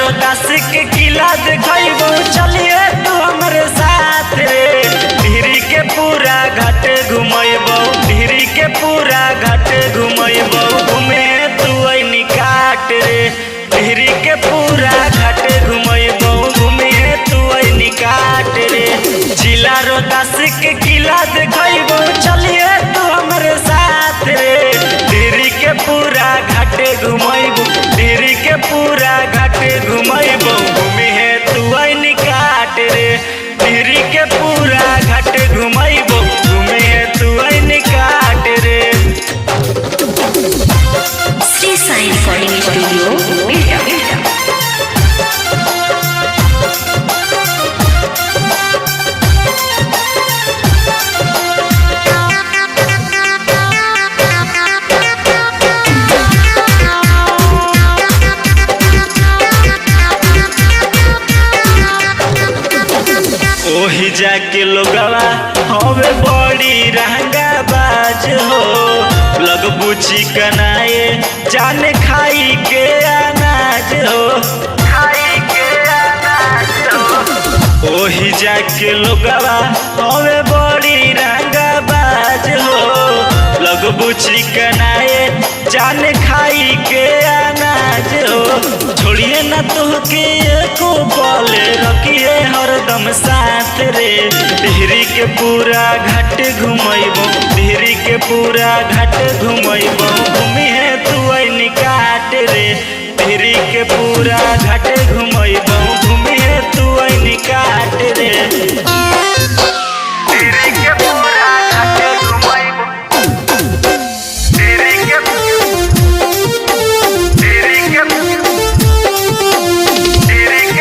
रोहतास के किला देखो चलिए तू हमारे साथ रे। टिहरी के पूरा घाट घुमैबो, टिहरी के पूरा घाट घुमैबो, घूमे तू ऐनी काट रे। टिहरी के पूरा घाट घुमैबो, घूमे तू ऐनी काट रे। जिला रोहतास के किला देखो चलिए तू हमारे साथ रे। टिहरी के पूरा घाट घुमैबो, टिहरी के पूरा घाट घुमैबो, घूमे तू ऐनी काट रे। टिहरी के पूरा घाट घुमैबो, घूमे तू ऐनी काट रे। श्री साई रिकॉर्डिंग स्टूडियो बेटा। ओही जाके लोगवा हवे बड़ी रहंगा बाज हो। लगबू चिकनाए जाने खाई के अनाज हो, खाई के अनाज हो। ओही जाके लोगवा हवे बड़ी रहंगा बाज हो। लगबू चिकनाए जाने खाई के अनाज हो। छोड़िए ना तोहके एको पल रखिए हरदम साथ रे। टिहरी के पूरा घाट घुमैबो, टिहरी के पूरा घाट घुमैबो, घूमी है तू ऐनी काट रे। टिहरी के पूरा घाट घुमैबो, घूमी है तू ऐनी काट रे। टिहरी के पूरा घाट घुमैबो, टिहरी के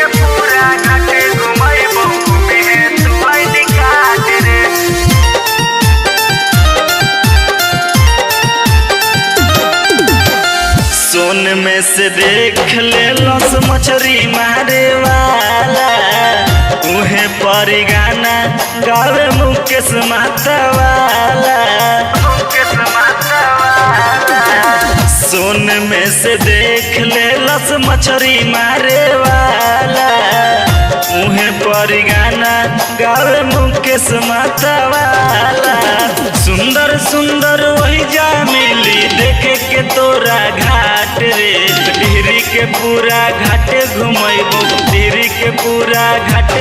पूरा घाट घुमैबो, घूमी है तू ऐनी काट रे। सोन में से देख ले लस मछरी मारे वाला, उहे पर गाना गावे मुकेश मातावाला, मुकेश मातावाला। सोन में से देख ले लस मछरी मारे वाला, उहे पर गाना गावे मुकेश मातावाला। सुंदर सुंदर वही जा मिली देखे के तोरा घाट रे। टिहरी के पूरा घाट घुमैबो, टिहरी के पूरा घाट